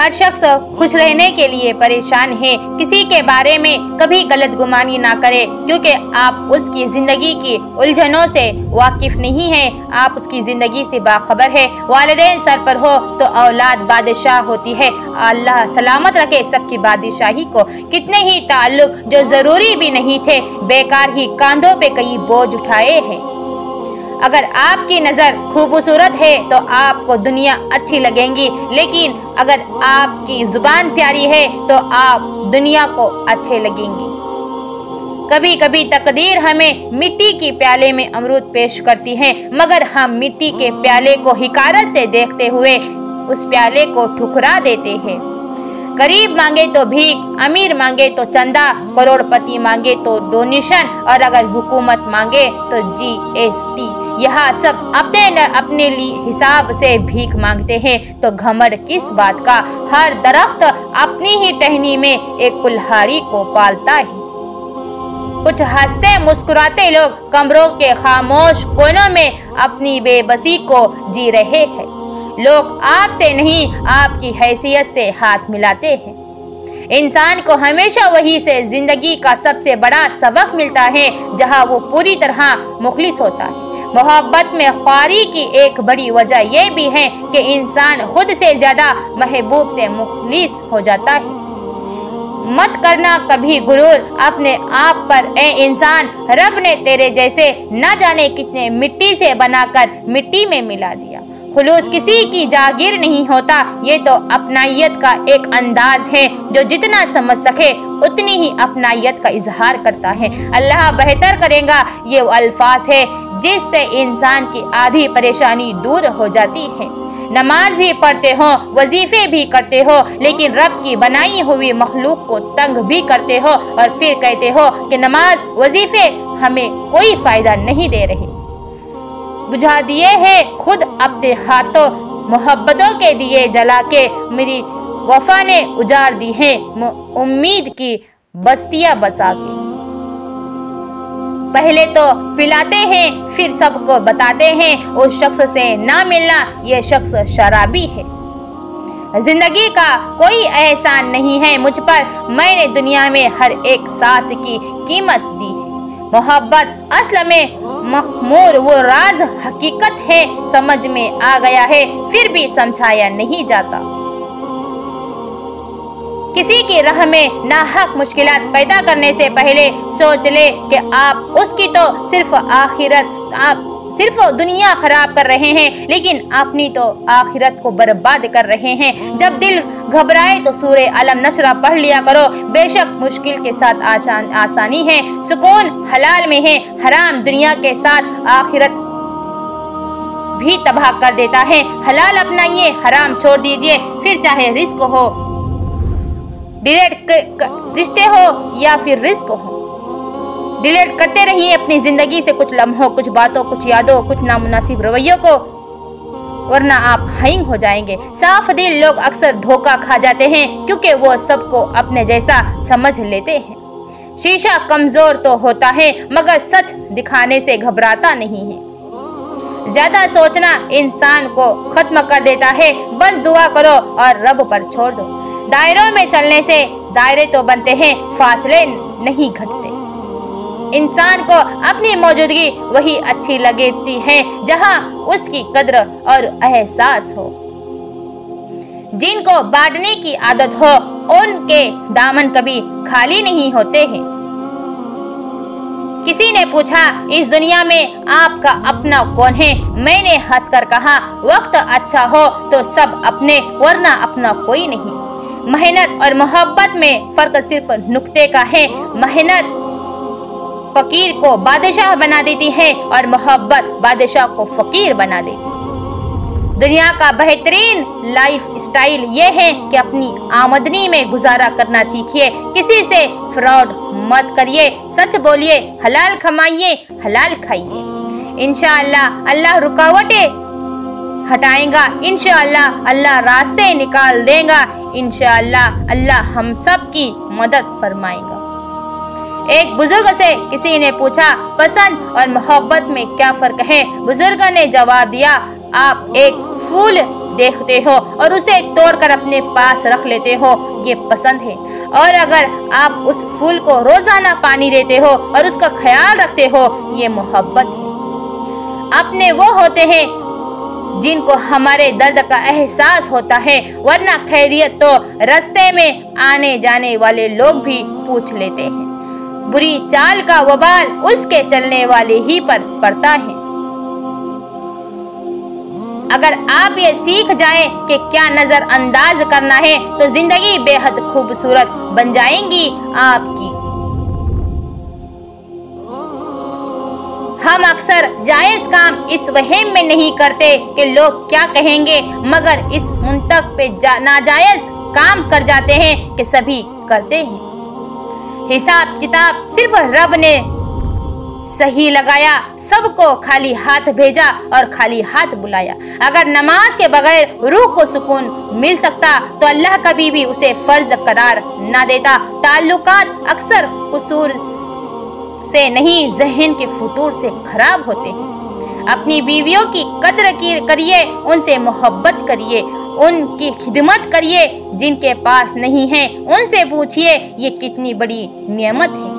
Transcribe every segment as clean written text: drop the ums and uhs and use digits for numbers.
हर शख्स खुश रहने के लिए परेशान है। किसी के बारे में कभी गलत गुमानी ना करे, क्योंकि आप उसकी जिंदगी की उलझनों से वाकिफ नहीं है, आप उसकी जिंदगी से बाखबर है। वालिदैन सर पर हो तो औलाद बादशाह होती है। अल्लाह सलामत रखे सबकी बादशाही को। कितने ही ताल्लुक जो जरूरी भी नहीं थे, बेकार ही कांधों पे कई बोझ उठाए हैं। अगर आपकी नज़र खूबसूरत है तो आपको दुनिया अच्छी लगेगी, लेकिन अगर आपकी जुबान प्यारी है तो आप दुनिया को अच्छे लगेंगी। कभी कभी तकदीर हमें मिट्टी की प्याले में अमरूद पेश करती है, मगर हम मिट्टी के प्याले को हिकारत से देखते हुए उस प्याले को ठुकरा देते हैं। गरीब मांगे तो भीख, अमीर मांगे तो चंदा, करोड़पति मांगे तो डोनेशन, और अगर हुकूमत मांगे तो GST। यहाँ सब अपने लिए हिसाब से भीख मांगते हैं, तो घमंड किस बात का। हर दरख्त अपनी ही टहनी में एक कुल्हाड़ी को पालता है। कुछ हंसते मुस्कुराते लोग कमरों के खामोश कोनों में अपनी बेबसी को जी रहे हैं। लोग आपसे नहीं, आपकी हैसियत से हाथ मिलाते हैं। इंसान को हमेशा वही से जिंदगी का सबसे बड़ा सबक मिलता है जहां वो पूरी तरह मुखलिस होता है। मोहब्बत में ख्वारी की एक बड़ी वजह यह भी है कि इंसान खुद से ज्यादा महबूब से मुखलिस हो जाता है। मत करना कभी गुरूर अपने आप पर, ए इंसान, रब ने तेरे जैसे न जाने कितने मिट्टी से बनाकर मिट्टी में मिला दिया। खुलूस किसी की जागीर नहीं होता, ये तो अपनाइयत का एक अंदाज है। जो जितना समझ सके उतनी ही अपनाइयत का इजहार करता है। अल्लाह बेहतर करेगा, ये वो अल्फाज है जिससे इंसान की आधी परेशानी दूर हो जाती है। नमाज भी पढ़ते हो, वजीफे भी करते हो, लेकिन रब की बनाई हुई मखलूक को तंग भी करते हो, और फिर कहते हो कि नमाज वजीफे हमें कोई फायदा नहीं दे रहे। बुझा दिए हैं खुद अपने हाथों, मोहब्बतों के दिए जला के मेरी वफा ने उजाड़ दी है उम्मीद की बस्तियां बसा के। पहले तो पिलाते हैं फिर सबको बताते हैं, उस शख्स से ना मिलना ये शख्स शराबी है। जिंदगी का कोई एहसान नहीं है मुझ पर, मैंने दुनिया में हर एक सांस की कीमत दी है। मोहब्बत असल में मखमूर वो राज हकीकत है, समझ में आ गया है फिर भी समझाया नहीं जाता। किसी की राह में नाहक मुश्किलात पैदा करने से पहले सोच ले कि आप उसकी तो सिर्फ दुनिया खराब कर रहे हैं, लेकिन अपनी तो आखिरत को बर्बाद कर रहे हैं। जब दिल घबराए तो सूरे अलम नशरा पढ़ लिया करो। बेशक मुश्किल के साथ आसानी है, सुकून हलाल में है। हराम दुनिया के साथ आखिरत भी तबाह कर देता है। हलाल अपनाइए, हराम छोड़ दीजिए, फिर चाहे रिस्क हो, रिश्ते हो या फिर रिस्क हो, डिलीट करते रहिए अपनी जिंदगी से कुछ लम्हों, कुछ बातों, कुछ यादों, कुछ नामुनासिब रवैयों को, वरना आप हैंग हो जाएंगे। साफ दिल लोग अक्सर धोखा खा जाते हैं क्योंकि वो सबको अपने जैसा समझ लेते हैं। शीशा कमजोर तो होता है मगर सच दिखाने से घबराता नहीं है। ज्यादा सोचना इंसान को खत्म कर देता है। बस दुआ करो और रब पर छोड़ दो। दायरों में चलने से दायरे तो बनते हैं, फासले नहीं घटते। इंसान को अपनी मौजूदगी वही अच्छी लगती है जहां उसकी कद्र और एहसास हो। जिनको बांटने की आदत हो उनके दामन कभी खाली नहीं होते हैं। किसी ने पूछा, इस दुनिया में आपका अपना कौन है? मैंने हंसकर कहा, वक्त अच्छा हो तो सब अपने, वरना अपना कोई नहीं। मेहनत और मोहब्बत में फर्क सिर्फ नुक्ते का है। मेहनत फकीर को बादशाह बना देती है और मोहब्बत बादशाह को फकीर बना देती है। दुनिया का बेहतरीन लाइफ स्टाइल ये है कि अपनी आमदनी में गुजारा करना सीखिए। किसी से फ्रॉड मत करिए, सच बोलिए, हलाल कमाइए, हलाल खाइए। इंशाअल्लाह अल्लाह रुकावटें हटाएगा, इंशाअल्लाह अल्लाह रास्ते निकाल देगा, इंशाअल्लाह अल्लाह हम सब की मदद फरमाएगा। एक बुजुर्ग से किसी ने पूछा, पसंद और मोहब्बत में क्या फर्क है? बुजुर्ग ने जवाब दिया, आप एक फूल देखते हो और उसे तोड़कर अपने पास रख लेते हो, ये पसंद है। और अगर आप उस फूल को रोजाना पानी देते हो और उसका ख्याल रखते हो, ये मोहब्बत है। अपने वो होते हैं जिनको हमारे दर्द का एहसास होता है, वरना खैरियत तो रास्ते में आने जाने वाले लोग भी पूछ लेते हैं। बुरी चाल का वबाल उसके चलने वाले ही पर पड़ता है। अगर आप ये सीख जाएं कि क्या नजरअंदाज करना है, तो जिंदगी बेहद खूबसूरत बन जाएंगी आपकी। हम अक्सर जायज काम इस वहम में नहीं करते कि लोग क्या कहेंगे, मगर इस मुंतक पे नाजायज काम कर जाते हैं कि सभी करते हैं। हिसाब किताब सिर्फ रब ने सही लगाया, सबको खाली हाथ भेजा और खाली हाथ बुलाया। अगर नमाज के बगैर रूह को सुकून मिल सकता तो अल्लाह कभी भी उसे फर्ज करार ना देता। ताल्लुकात अक्सर कसूर से नहीं, जहन के फुतूर से खराब होते हैं। अपनी बीवियों की कद्र करिए, उनसे मोहब्बत करिए, उनकी खिदमत करिए। जिनके पास नहीं है उनसे पूछिए ये कितनी बड़ी नेमत है।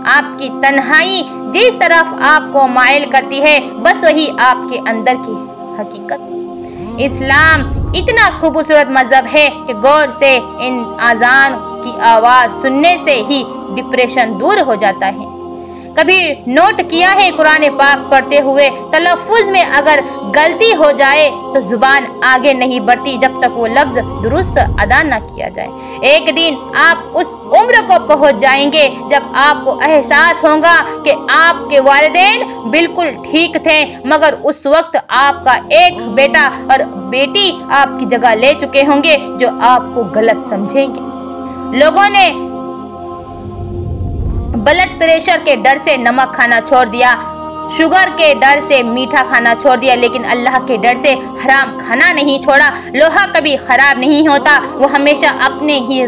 आपकी तन्हाई जिस तरफ आपको माइल करती है, बस वही आपके अंदर की हकीकत है। इस्लाम इतना खूबसूरत मजहब है कि गौर से इन आजान की आवाज सुनने से ही डिप्रेशन दूर हो जाता है। कभी नोट किया है, कुरान पाक पढ़ते हुए तलफ्फुज में अगर गलती हो जाए तो जुबान आगे नहीं बढ़ती जब तक वो लफ्ज दुरुस्त अदा न किया जाए। एक दिन आप उस उम्र को पहुंच जाएंगे जब आपको एहसास होगा कि आपके वालिदैन बिल्कुल ठीक थे, मगर उस वक्त आपका एक बेटा और बेटी आपकी जगह ले चुके होंगे जो आपको गलत समझेंगे। लोगों ने ब्लड प्रेशर के डर से नमक खाना छोड़ दिया, शुगर के डर से मीठा खाना छोड़ दिया, लेकिन अल्लाह के डर से हराम खाना नहीं छोड़ा। लोहा कभी खराब नहीं होता, वो हमेशा अपने ही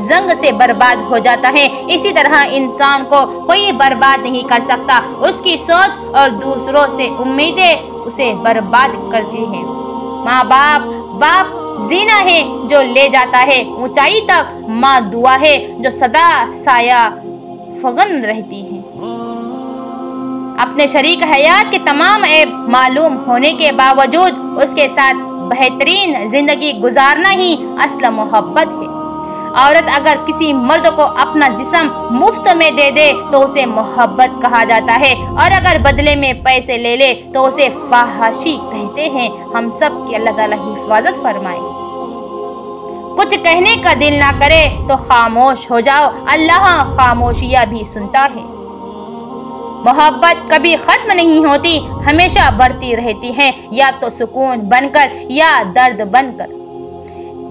जंग से बर्बाद हो जाता है। इसी तरह इंसान को कोई बर्बाद नहीं कर सकता, उसकी सोच और दूसरों से उम्मीदें उसे बर्बाद करती हैं। माँ बाप जीना है जो ले जाता है ऊंचाई तक, माँ दुआ है जो सदा साया फगन रहती है। अपने शरीक हयात के तमाम ऐब मालूम होने के बावजूद उसके साथ बेहतरीन जिंदगी गुजारना ही असल मोहब्बत है। औरत अगर किसी मर्द को अपना जिस्म मुफ्त में दे दे तो उसे मोहब्बत कहा जाता है, और अगर बदले में पैसे ले ले तो उसे फाहशी कहते हैं। हम सब की अल्लाह ताला हिफाजत फरमाए। कुछ कहने का दिल ना करे तो खामोश हो जाओ, अल्लाह खामोशियाँ भी सुनता है। मोहब्बत कभी खत्म नहीं होती, हमेशा बढ़ती रहती है, या तो सुकून बनकर या दर्द बनकर।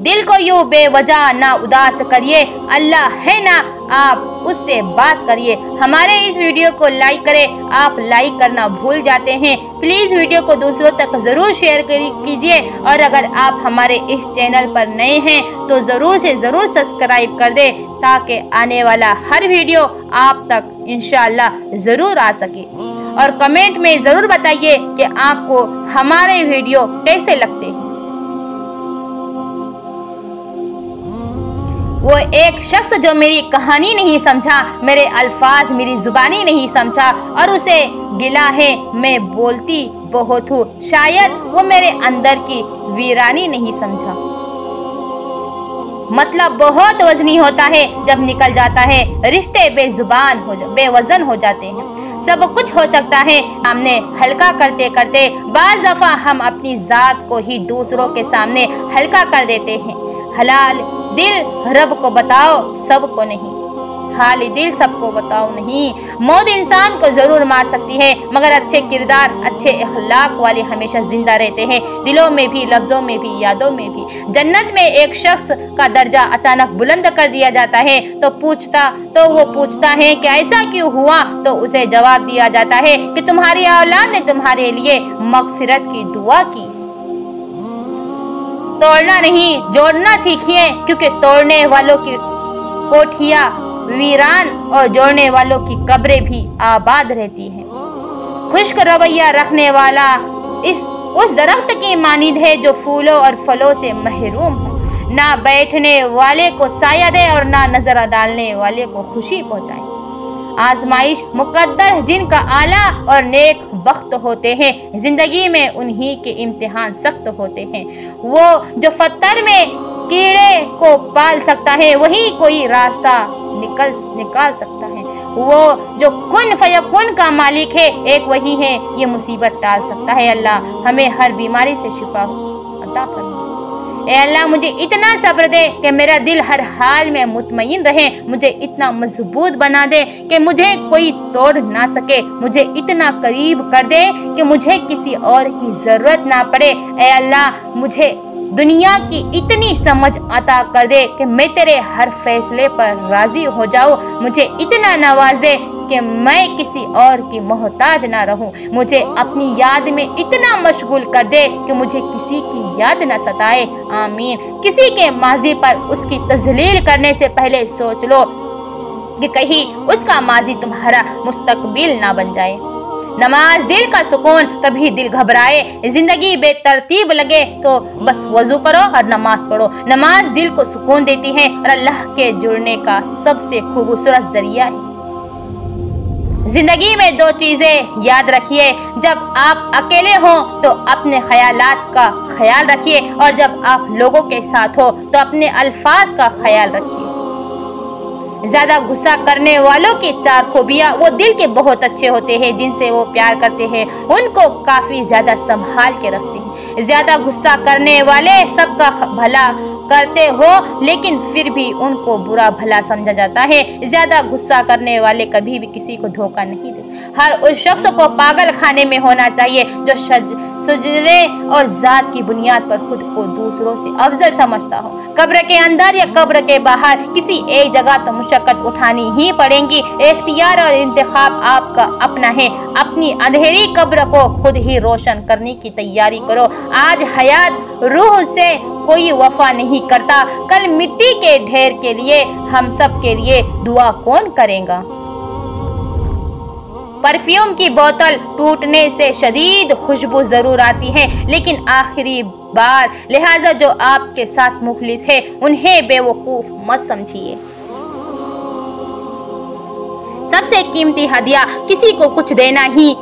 दिल को यूं बेवजह ना उदास करिए, अल्लाह है ना, आप उससे बात करिए। हमारे इस वीडियो को लाइक करें, आप लाइक करना भूल जाते हैं। प्लीज़ वीडियो को दूसरों तक ज़रूर शेयर कीजिए, और अगर आप हमारे इस चैनल पर नए हैं तो ज़रूर से ज़रूर सब्सक्राइब कर दें, ताकि आने वाला हर वीडियो आप तक इंशाअल्लाह ज़रूर आ सके। और कमेंट में ज़रूर बताइए कि आपको हमारे वीडियो कैसे लगते हैं। वो एक शख्स जो मेरी कहानी नहीं समझा, मेरे अल्फाज मेरी जुबानी नहीं समझा, और उसे गिला है मैं बोलती बहुत हूँ, शायद वो मेरे अंदर की वीरानी नहीं समझा। मतलब बहुत वजनी होता है, जब निकल जाता है रिश्ते बेवजन हो जाते हैं। सब कुछ हो सकता है, हमने हल्का करते करते बाज़ दफ़ा हम अपनी ज़ात को ही दूसरों के सामने हल्का कर देते हैं। हलाल दिल रब को बताओ, सबको नहीं। खाली दिल सबको बताओ नहीं। मौत इंसान को जरूर मार सकती है, मगर अच्छे किरदार अच्छे अखलाक वाले हमेशा जिंदा रहते हैं, दिलों में भी, लफ्जों में भी, यादों में भी। जन्नत में एक शख्स का दर्जा अचानक बुलंद कर दिया जाता है तो वो पूछता है कि ऐसा क्यों हुआ, तो उसे जवाब दिया जाता है कि तुम्हारी औलाद ने तुम्हारे लिए मगफिरत की दुआ की। तोड़ना नहीं, जोड़ना सीखिए, क्योंकि तोड़ने वालों की कोठियाँ वीरान और जोड़ने वालों की कब्रें भी आबाद रहती हैं। खुश्क रवैया रखने वाला इस उस दरख्त की मानिंद है जो फूलों और फलों से महरूम हो, ना बैठने वाले को साया दे और ना नजर डालने वाले को खुशी पहुंचाए। आजमाइश मुकद्दर जिनका आला और नेक बख्त होते हैं, जिंदगी में उन्हीं के इम्तिहान सख्त होते हैं। वो जो फत्तर में कीड़े को पाल सकता है, वही कोई रास्ता निकाल सकता है। वो जो कुन फयकुन का मालिक है, एक वही है, ये मुसीबत टाल सकता है। अल्लाह हमें हर बीमारी से शिफा अता फरमा। ए अल्लाह मुझे इतना सब्र दे कि मेरा दिल हर हाल में मुतमईन रहे, मुझे इतना मजबूत बना दे कि मुझे कोई तोड़ ना सके, मुझे इतना करीब कर दे कि मुझे किसी और की ज़रूरत ना पड़े। ए अल्लाह मुझे दुनिया की इतनी समझ अता कर दे कि मैं तेरे हर फैसले पर राज़ी हो जाऊँ। मुझे इतना नवाज दे कि मैं किसी और की मोहताज ना रहूं। मुझे अपनी याद में इतना मशगूल कर दे कि मुझे किसी की याद न सताए। आमीन। किसी के माजी पर उसकी तजलील करने से पहले सोच लो कि कहीं उसका माजी तुम्हारा मुस्तकबिल ना बन जाए। नमाज दिल का सुकून, कभी दिल घबराए, जिंदगी बेतरतीब लगे तो बस वजू करो और नमाज पढ़ो। नमाज दिल को सुकून देती है और अल्लाह के जुड़ने का सबसे खूबसूरत जरिया है। जिंदगी में दो चीजें याद रखिए, जब आप अकेले हो तो अपने ख्यालात का ख्याल रखिए और जब आप लोगों के साथ हो तो अपने अल्फाज का ख्याल रखिए। ज्यादा गुस्सा करने वालों की चार खूबियाँ, वो दिल के बहुत अच्छे होते हैं, जिनसे वो प्यार करते हैं उनको काफी ज्यादा संभाल के रखते हैं। ज्यादा गुस्सा करने वाले सबका भला करते हो लेकिन फिर भी उनको बुरा भला समझा जाता है। ज्यादा गुस्सा करने वाले कभी भी किसी को धोखा नहीं देते। हर उस शख्स को पागल खाने में होना चाहिए जो सजरे और जात की बुनियाद पर खुद को दूसरों से अफजल समझता हो। कब्र के अंदर या कब्र के बाहर किसी एक जगह तो मुशक्कत उठानी ही पड़ेगी। इख्तियार और इंतखाब आपका अपना है। अपनी अंधेरी कब्र को खुद ही रोशन करने की तैयारी करो। आज हयात रूह से कोई वफा नहीं करता, कल मिट्टी के ढेर के लिए हम सब के लिए दुआ कौन करेगा। परफ्यूम की बोतल टूटने से शदीद खुशबू जरूर आती है लेकिन आखिरी बार, लिहाजा जो आपके साथ मुखलिस है उन्हें बेवकूफ मत समझिए। सबसे कीमती हदिया किसी को कुछ देना ही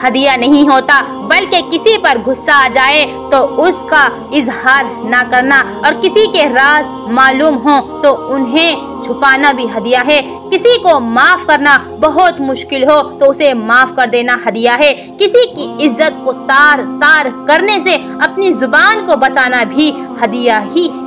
हदिया नहीं होता, बल्कि किसी पर गुस्सा आ जाए तो उसका इजहार ना करना और किसी के राज मालूम हो तो उन्हें छुपाना भी हदिया है। किसी को माफ करना बहुत मुश्किल हो तो उसे माफ कर देना हदिया है। किसी की इज्जत को तार तार करने से अपनी जुबान को बचाना भी हदिया ही है।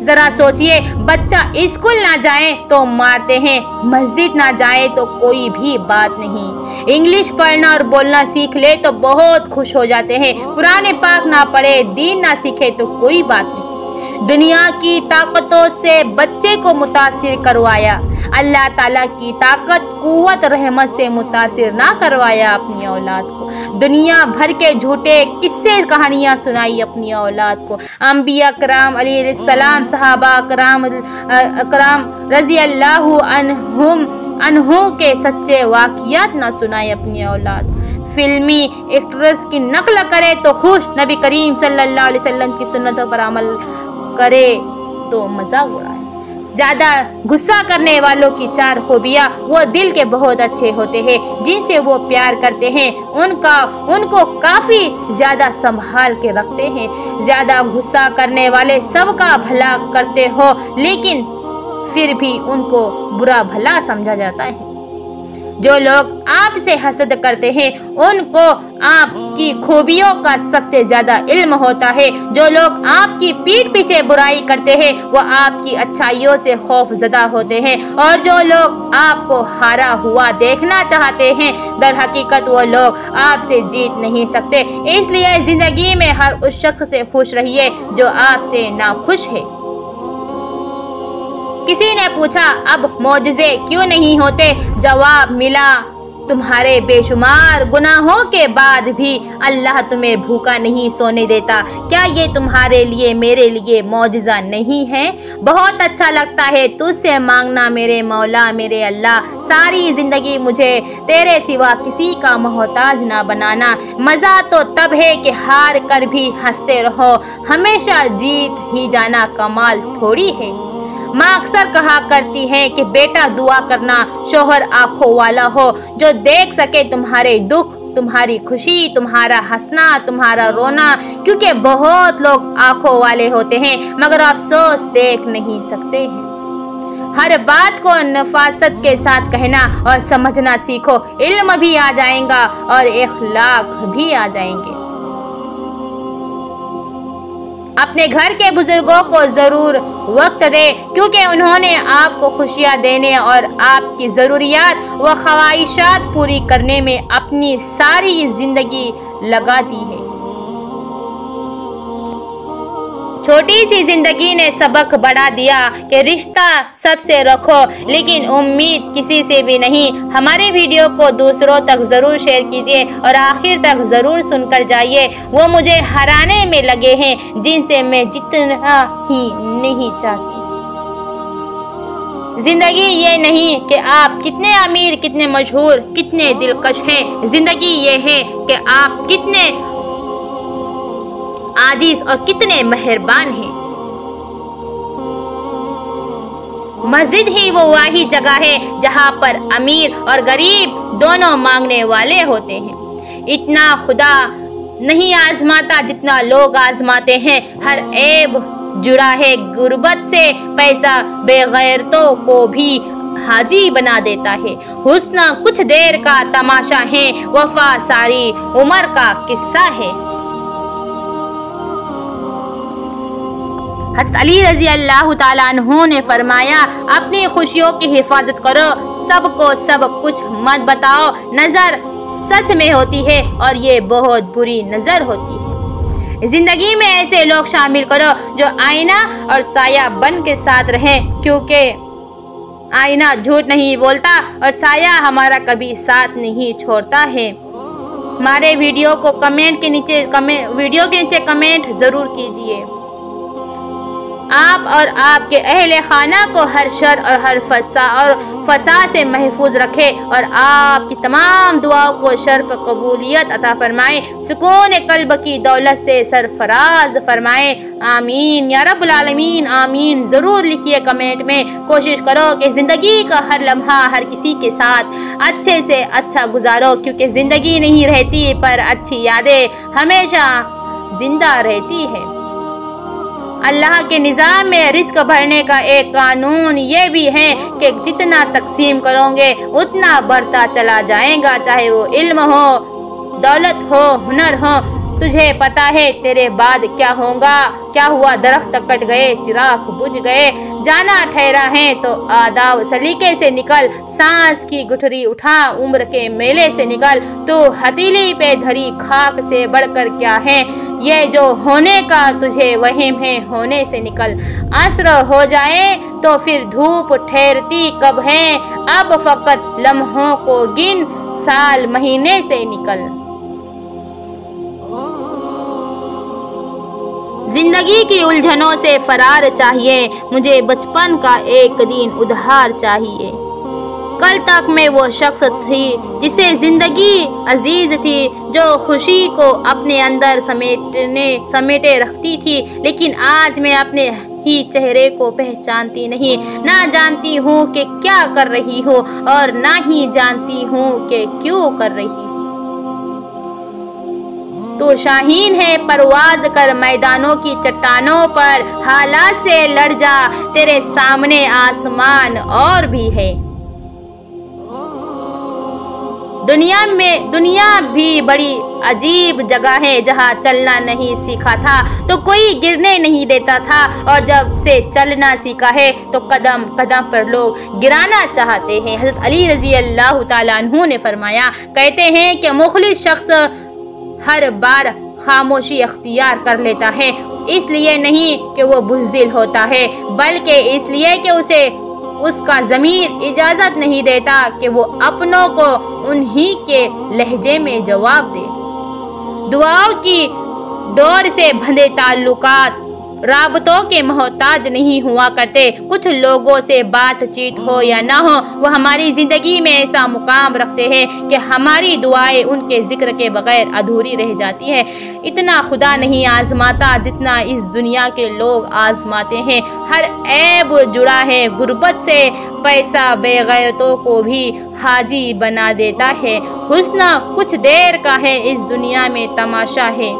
जरा सोचिए, बच्चा स्कूल ना जाए तो मारते हैं, मस्जिद ना जाए तो कोई भी बात नहीं, इंग्लिश पढ़ना और बोलना सीख ले तो बहुत खुश हो जाते हैं, कुरान पाक ना पढ़े, दीन ना सीखे तो कोई बात नहीं। दुनिया की ताकतों से बच्चे को मुतासिर करवाया, अल्लाह ताला की ताकत कुव्वत रहमत से मुतासिर ना करवाया अपनी औलाद को। दुनिया भर के झूठे किस्से कहानियाँ सुनाई अपनी औलाद को। अंबिया कराम अलैहिस्सलाम, सहाबा कराम रज़ी अल्लाहु अन्हु के सच्चे वाक़ियात ना सुनाए अपनी औलाद। फिल्मी एक्ट्रेस की नकल करे तो खुश, नबी करीम सल्लल्लाहु अलैहि वसल्लम की सुन्नतों पर अमल करे तो मजाक उड़ाए। ज्यादा गुस्सा करने वालों की चार खूबियाँ, वो दिल के बहुत अच्छे होते हैं, जिनसे वो प्यार करते हैं उनको काफी ज्यादा संभाल के रखते हैं। ज्यादा गुस्सा करने वाले सबका भला करते हो लेकिन फिर भी उनको बुरा भला समझा जाता है। जो लोग आपसे हसद करते हैं उनको आपकी खूबियों का सबसे ज्यादा इल्म होता है। जो लोग आपकी पीठ पीछे बुराई करते हैं वो आपकी अच्छाइयों से खौफ ज़दा होते हैं, और जो लोग आपको हारा हुआ देखना चाहते हैं दर हकीकत वो लोग आपसे जीत नहीं सकते। इसलिए जिंदगी में हर उस शख्स से खुश रहिए जो आपसे नाखुश है। किसी ने पूछा, अब मौजज़े क्यों नहीं होते? जवाब मिला, तुम्हारे बेशुमार गुनाहों के बाद भी अल्लाह तुम्हें भूखा नहीं सोने देता। क्या ये तुम्हारे लिए मेरे लिए मौजिज़ा नहीं है? बहुत अच्छा लगता है तुझसे मांगना मेरे मौला मेरे अल्लाह, सारी ज़िंदगी मुझे तेरे सिवा किसी का मोहताज ना बनाना। मज़ा तो तब है कि हार कर भी हंसते रहो, हमेशा जीत ही जाना कमाल थोड़ी है। माँ अक्सर कहा करती है कि बेटा दुआ करना, शोहर आंखों वाला हो जो देख सके तुम्हारे दुख, तुम्हारी खुशी, तुम्हारा हंसना, तुम्हारा रोना, क्योंकि बहुत लोग आंखों वाले होते हैं मगर अफसोस देख नहीं सकते हैं। हर बात को नफासत के साथ कहना और समझना सीखो, इल्म भी आ जाएगा और इखलाक भी आ जाएंगे। अपने घर के बुजुर्गों को ज़रूर वक्त दे, क्योंकि उन्होंने आपको खुशियाँ देने और आपकी ज़रूरियात व ख्वाहिशात पूरी करने में अपनी सारी ज़िंदगी लगा दी है। छोटी सी जिंदगी ने सबक बढ़ा दिया कि रिश्ता सबसे रखो लेकिन उम्मीद किसी से भी नहीं। हमारे वीडियो को दूसरों तक ज़रूर शेयर कीजिए और आखिर तक ज़रूर सुनकर जाइए। वो मुझे हराने में लगे हैं जिनसे मैं जितना ही नहीं चाहती। जिंदगी ये नहीं कि आप कितने अमीर, कितने मशहूर, कितने दिलकश हैं। जिंदगी ये है कि आप कितने आजीज और कितने मेहरबान हैं। मस्जिद ही वो वाही जगह है जहाँ पर अमीर और गरीब दोनों मांगने वाले होते हैं। इतना खुदा नहीं आजमाता जितना लोग आजमाते हैं। हर ऐब जुड़ा है गुर्बत से, पैसा बेगैरतों को भी हाजी बना देता है। हुस्न कुछ देर का तमाशा है, वफा सारी उम्र का किस्सा है। हज़रत अली रज़ी अल्लाह ताला अन्हु ने फरमाया, अपनी खुशियों की हिफाजत करो, सबको सब कुछ मत बताओ। नज़र सच में होती है और ये बहुत बुरी नज़र होती है। ज़िंदगी में ऐसे लोग शामिल करो जो आईना और साया बन के साथ रहें, क्योंकि आईना झूठ नहीं बोलता और साया हमारा कभी साथ नहीं छोड़ता है। हमारे वीडियो को वीडियो के नीचे कमेंट ज़रूर कीजिए। आप और आपके अहले खाना को हर शर और हर फसा से महफूज रखे और आपकी तमाम दुआओं को शर्फ कबूलियत अता फरमाए, सुकून कल्ब की दौलत से सरफराज फरमाए। आमीन या रब्बुल आलमीन, आमीन। ज़रूर लिखिए कमेंट में। कोशिश करो कि ज़िंदगी का हर लम्हा हर किसी के साथ अच्छे से अच्छा गुजारो, क्योंकि ज़िंदगी नहीं रहती पर अच्छी यादें हमेशा जिंदा रहती है। अल्लाह के निज़ाम में रिस्क भरने का एक कानून ये भी है कि जितना तकसीम करोगे उतना बढ़ता चला जाएगा, चाहे वो इल्म हो, दौलत हो, हुनर हो। तुझे पता है तेरे बाद क्या होगा? क्या हुआ? दरख्त कट गए, चिराग बुझ गए, जाना ठहरा है तो आदाब सलीके से निकल, सांस की गुठरी उठा, उम्र के मेले से निकल। तो हथेली पे धरी खाक से बढ़कर क्या है? ये जो होने का तुझे वहम है, होने से निकल। असर हो जाए तो फिर धूप ठहरती कब है? अब फकत लम्हों को गिन, साल महीने से निकल। जिंदगी की उलझनों से फरार चाहिए, मुझे बचपन का एक दिन उधार चाहिए। कल तक मैं वो शख्स थी जिसे जिंदगी अजीज थी, जो खुशी को अपने अंदर समेटे रखती थी, लेकिन आज मैं अपने ही चेहरे को पहचानती नहीं। ना जानती हूँ कि क्या कर रही हूँ और ना ही जानती हूँ कि क्यों कर रही हूँ। तो शाहीन है परवाज कर मैदानों की चट्टानों पर, हालात से लड़ जा, तेरे सामने आसमान और भी है। दुनिया भी बड़ी अजीब जगह है, जहाँ चलना नहीं सीखा था तो कोई गिरने नहीं देता था, और जब से चलना सीखा है तो कदम कदम पर लोग गिराना चाहते हैं। हज़रत अली रज़ी अल्लाह ताला अन्हु ने फरमाया, कहते हैं कि मुखलिस शख्स हर बार खामोशी अख्तियार कर लेता है, इसलिए नहीं कि वो बुज़दिल होता है, बल्कि इसलिए कि उसे उसका ज़मीर इजाज़त नहीं देता कि वो अपनों को उन्हीं के लहजे में जवाब दे। दुआओं की डोर से बंधे ताल्लुकात राबतों के मोहताज नहीं हुआ करते। कुछ लोगों से बातचीत हो या ना हो, वो हमारी ज़िंदगी में ऐसा मुकाम रखते हैं कि हमारी दुआएं उनके जिक्र के बगैर अधूरी रह जाती है। इतना खुदा नहीं आजमाता जितना इस दुनिया के लोग आजमाते हैं। हर ऐब जुड़ा है गुर्बत से, पैसा बेगैरतों को भी हाजी बना देता है। हुस्न कुछ देर का है, इस दुनिया में तमाशा है।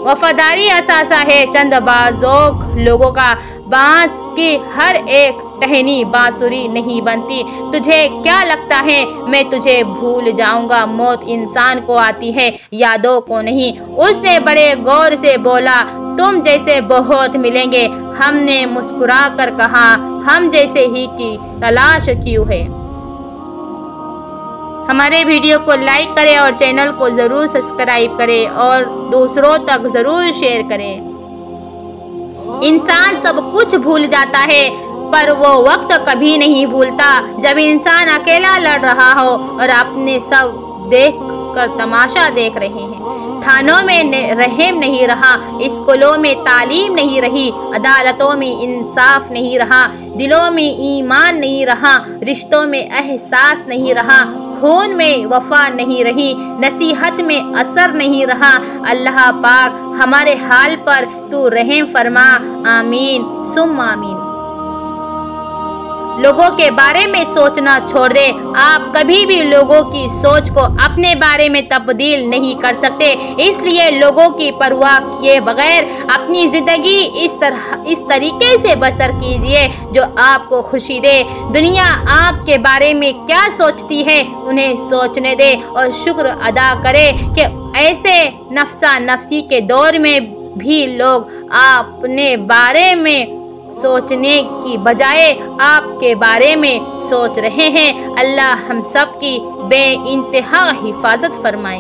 वफादारी असासा है चंद बाज़ोक लोगों का, बांस की हर एक टहनी बांसुरी नहीं बनती। तुझे क्या लगता है मैं तुझे भूल जाऊंगा? मौत इंसान को आती है, यादों को नहीं। उसने बड़े गौर से बोला, तुम जैसे बहुत मिलेंगे। हमने मुस्कुरा कर कहा, हम जैसे ही की तलाश क्यों है। हमारे वीडियो को लाइक करें और चैनल को ज़रूर सब्सक्राइब करें और दूसरों तक ज़रूर शेयर करें। इंसान सब कुछ भूल जाता है पर वो वक्त कभी नहीं भूलता जब इंसान अकेला लड़ रहा हो और अपने सब देख कर तमाशा देख रहे हैं। थानों में रहम नहीं रहा, स्कूलों में तालीम नहीं रही, अदालतों में इंसाफ नहीं रहा, दिलों में ईमान नहीं रहा, रिश्तों में एहसास नहीं रहा, खून में वफा नहीं रही, नसीहत में असर नहीं रहा। अल्लाह पाक हमारे हाल पर तू रहम फरमा, आमीन सुम आमीन। लोगों के बारे में सोचना छोड़ दे। आप कभी भी लोगों की सोच को अपने बारे में तब्दील नहीं कर सकते, इसलिए लोगों की परवाह किए बगैर अपनी ज़िंदगी इस तरीके से बसर कीजिए जो आपको खुशी दे। दुनिया आपके बारे में क्या सोचती है उन्हें सोचने दे और शुक्र अदा करे कि ऐसे नफ्सा नफसी के दौर में भी लोग अपने बारे में सोचने की बजाय आपके बारे में सोच रहे हैं। अल्लाह हम सब की बेइंतहा हिफाजत फरमाए।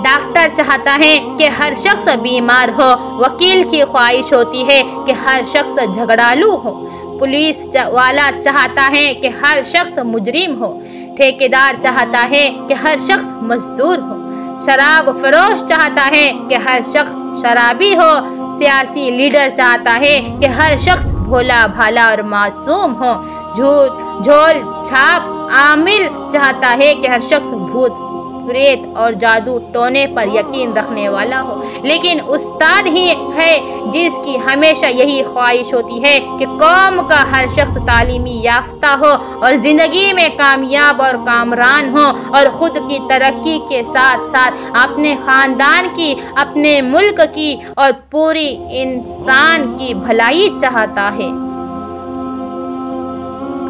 डॉक्टर चाहता है कि हर शख्स बीमार हो, वकील की ख्वाहिश होती है कि हर शख्स झगड़ालू हो, पुलिस वाला चाहता है कि हर शख्स मुजरिम हो, ठेकेदार चाहता है कि हर शख्स मजदूर हो, शराब फरोश चाहता है कि हर शख्स शराबी हो, सियासी लीडर चाहता है कि हर शख्स भोला भाला और मासूम हो, झोल छाप आमिल चाहता है कि हर शख्स भूत प्रेत और जादू टोने पर यकीन रखने वाला हो। लेकिन उस्ताद ही है जिसकी हमेशा यही ख्वाहिश होती है कि कौम का हर शख्स तालीमी याफ्ता हो और ज़िंदगी में कामयाब और कामरान हो और ख़ुद की तरक्की के साथ साथ अपने ख़ानदान की, अपने मुल्क की और पूरी इंसान की भलाई चाहता है।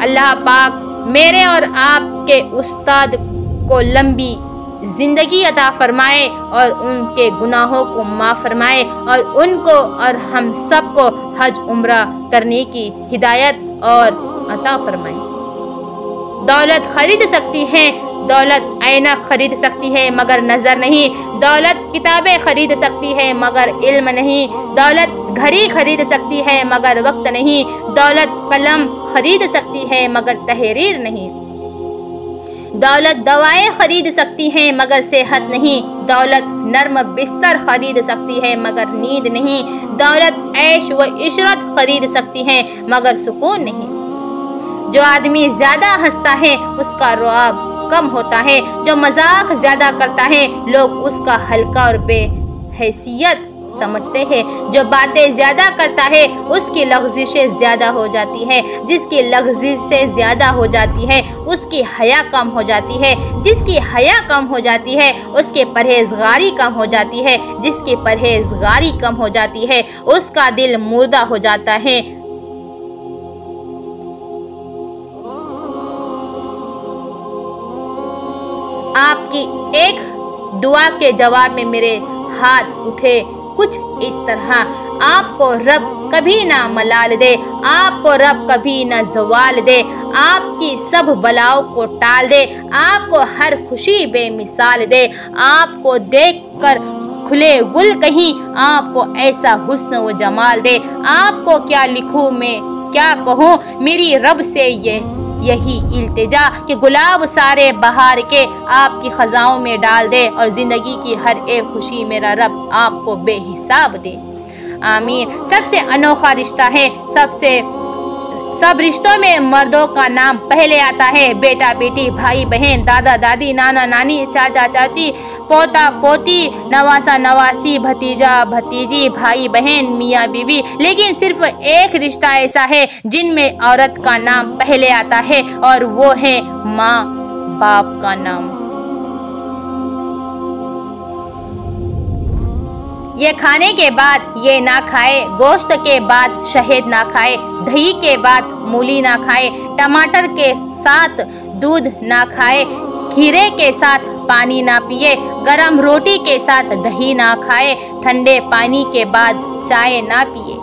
अल्लाह पाक मेरे और आपके उस्ताद को लंबी ज़िंदगी अता फरमाए और उनके गुनाहों को माफ़ फरमाए और उनको और हम सब को हज उम्रा करने की हिदायत और अता फरमाए। दौलत खरीद सकती है, दौलत ऐनक खरीद सकती है मगर नज़र नहीं, दौलत किताबें खरीद सकती है मगर इल्म नहीं, दौलत घड़ी खरीद सकती है मगर वक्त नहीं, दौलत कलम खरीद सकती है मगर तहरीर नहीं, दौलत दवाएं खरीद सकती हैं मगर सेहत नहीं, दौलत नर्म बिस्तर खरीद सकती है मगर नींद नहीं, दौलत ऐश व इशरत खरीद सकती है मगर सुकून नहीं। जो आदमी ज़्यादा हंसता है उसका रुआब कम होता है, जो मजाक ज़्यादा करता है लोग उसका हल्का और बेहैसियत समझते हैं, जो बातें ज़्यादा करता है उसकी लग़ज़िशें ज़्यादा हो जाती है, जिसकी लग़ज़िशें ज़्यादा हो जाती है उसकी हया कम हो जाती है, जिसकी हया कम हो जाती है उसके परहेज़गारी कम हो जाती है, जिसकी परहेज़गारी कम हो जाती है उसका दिल मुर्दा हो जाता है। आपकी एक दुआ के जवाब में मेरे हाथ उठे कुछ इस तरह, आपको रब कभी ना मलाल दे, आपको रब कभी ना जवाल दे, आपकी सब बलाओं को टाल दे, आपको हर खुशी बेमिसाल दे, आपको देखकर खुले गुल कहीं, आपको ऐसा हुस्न व जमाल दे। आपको क्या लिखूं मैं क्या कहूँ मेरी रब से यही इल्तिजा कि गुलाब सारे बहार के आपकी खजाओं में डाल दे और ज़िंदगी की हर एक खुशी मेरा रब आपको बेहिसाब दे। आमीन। सबसे अनोखा रिश्ता है, सब रिश्तों में मर्दों का नाम पहले आता है। बेटा बेटी, भाई बहन, दादा दादी, नाना नानी, चाचा चाची, पोता पोती, नवासा नवासी, भतीजा भतीजी, भाई बहन, मियाँ बीवी। लेकिन सिर्फ एक रिश्ता ऐसा है जिनमें औरत का नाम पहले आता है और वो है माँ बाप का नाम। ये खाने के बाद ये ना खाए, गोश्त के बाद शहद ना खाए, दही के बाद मूली ना खाए, टमाटर के साथ दूध ना खाए, खीरे के साथ पानी ना पिए, गरम रोटी के साथ दही ना खाए, ठंडे पानी के बाद चाय ना पिए।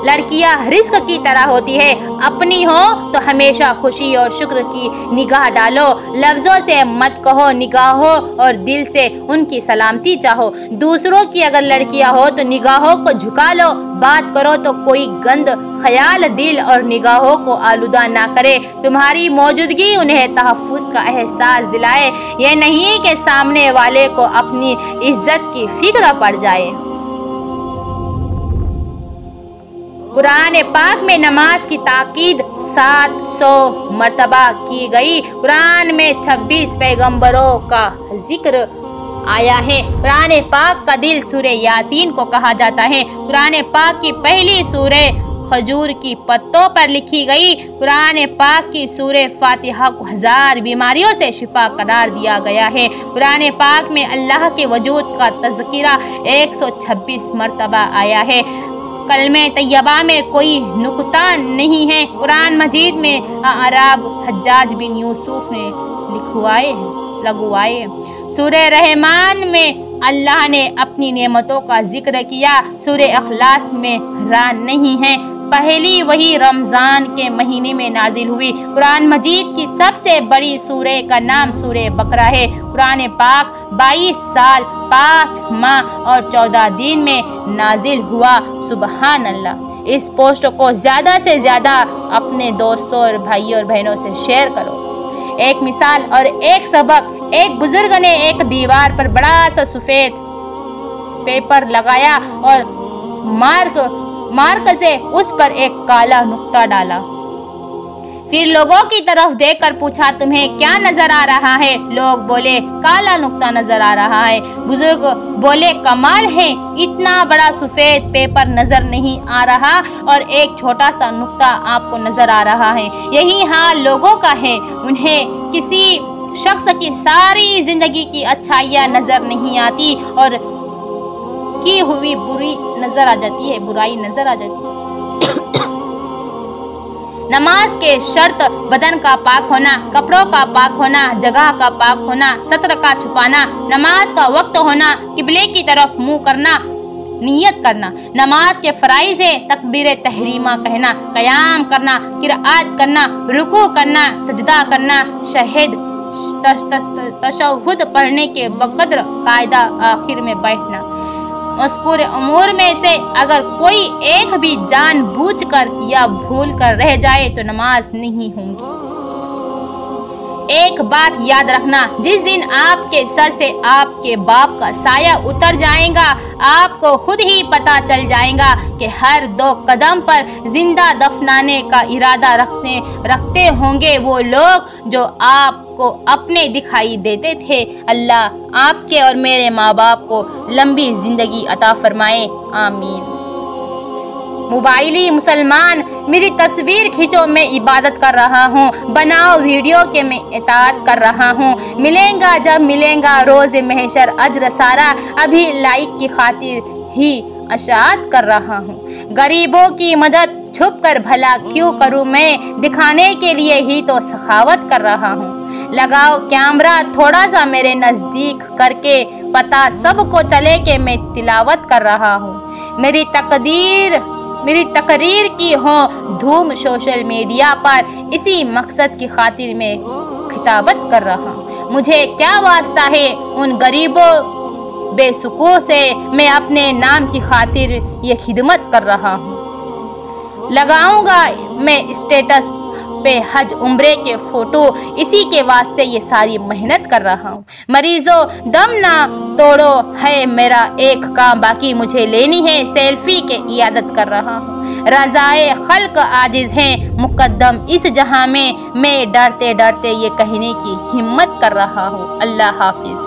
लड़कियां रिस्क की तरह होती है, अपनी हो तो हमेशा खुशी और शुक्र की निगाह डालो। लफ्ज़ों से मत कहो, निगाहों और दिल से उनकी सलामती चाहो। दूसरों की अगर लड़कियां हो तो निगाहों को झुका लो, बात करो तो कोई गंद ख्याल दिल और निगाहों को आलूदा ना करे। तुम्हारी मौजूदगी उन्हें तहफ़्फ़ुज़ का एहसास दिलाए, ये नहीं कि सामने वाले को अपनी इज्जत की फिक्र पड़ जाए। कुरान पाक में नमाज की ताकीद 700 मरतबा की गई। कुरान में 26 पैगंबरों का जिक्र आया है। कुरान पाक का दिल सूरे यासीन को कहा जाता है। कुरान पाक की पहली सूरे खजूर की पत्तों पर लिखी गई। कुरान पाक की सूरे फातिहा को 1000 बीमारियों से शिफा करार दिया गया है। कुरान पाक में अल्लाह के वजूद का तज़किरा 126 मरतबा आया है। कलमे तैयबा में कोई नुक्ता नहीं है। कुरान मजीद में अराब हज्जाज बिन यूसुफ ने लगवाए। सूरे रहमान में अल्लाह ने अपनी नेमतों का जिक्र किया। सूरे अखलास में रान नहीं है। पहली वही रमज़ान के महीने में नाजिल हुई। कुरान मजीद की सबसे बड़ी सूरे का नाम सूरे बकरा है। कुरान पाक 22 साल 5 माह और 14 दिन में नाजिल हुआ। सुबहान अल्लाह। इस पोस्ट को ज़्यादा से ज़्यादा अपने दोस्तों और भाइयों और बहनों से शेयर करो। एक मिसाल और एक सबक। एक बुजुर्ग ने एक दीवार पर बड़ा सा सफ़ेद पेपर लगाया और मार्क से उस पर एक काला नुक्ता डाला। फिर लोगों की तरफ देखकर पूछा, तुम्हें क्या नजर आ रहा है? लोग बोले, काला नुक्ता नजर आ रहा है। बुजुर्ग बोले, कमाल है, इतना बड़ा सफ़ेद पेपर नजर नहीं आ रहा और एक छोटा सा नुक्ता आपको नजर आ रहा है। यही हाल लोगों का है। उन्हें किसी शख्स की सारी जिंदगी की अच्छाइयाँ नजर नहीं आती और की हुई बुराई नजर आ जाती है। नमाज के शर्त बदन का पाक होना, कपड़ों का पाक होना, जगह का पाक होना, सत्र का छुपाना, नमाज का वक्त होना, किबले की तरफ मुंह करना, नियत करना। नमाज के फराइज है तकबीर तहरीमा कहना, क़याम करना, किराअत करना, रुकू करना, सजदा करना, तशहुद पढ़ने के बकद्र कायदा आखिर में बैठना। मज़कूर उमूर में से अगर कोई एक भी जानबूझकर या भूल कर रह जाए तो नमाज नहीं होगी। एक बात याद रखना, जिस दिन आपके सर से आपके बाप का साया उतर जाएगा, आपको खुद ही पता चल जाएगा कि हर 2 कदम पर जिंदा दफनाने का इरादा रखते होंगे वो लोग जो आपको अपने दिखाई देते थे। अल्लाह आपके और मेरे माँ बाप को लंबी जिंदगी अता फरमाए, आमीन। मोबाइली मुसलमान, मेरी तस्वीर खींचो, मैं इबादत कर रहा हूँ, बनाओ वीडियो के मैं इताअत कर रहा हूँ। मिलेगा जब मिलेगा रोज़ महशर अज्र सारा, अभी लाइक की खातिर ही अशात कर रहा हूँ। गरीबों की मदद छुप कर भला क्यों करूँ मैं, दिखाने के लिए ही तो सखावत कर रहा हूँ। लगाओ कैमरा थोड़ा सा मेरे नज़दीक करके, पता सबको चले कि मैं तिलावत कर रहा हूँ। मेरी तकरीर की हो धूम सोशल मीडिया पर, इसी मकसद की खातिर मैं खिताबत कर रहा हूँ। मुझे क्या वास्ता है उन गरीबों बेसुकों से, मैं अपने नाम की खातिर ये खिदमत कर रहा हूँ। लगाऊंगा मैं स्टेटस पे हज उम्रे के फ़ोटो, इसी के वास्ते ये सारी मेहनत कर रहा हूँ। मरीजों दम ना तोड़ो है मेरा एक काम बाकी मुझे लेनी है, सेल्फी के इयादत कर रहा हूँ। रज़ाए खल्क आजिज़ हैं मुकद्दम इस जहां में, मैं डरते डरते ये कहने की हिम्मत कर रहा हूँ। अल्लाह हाफिज़।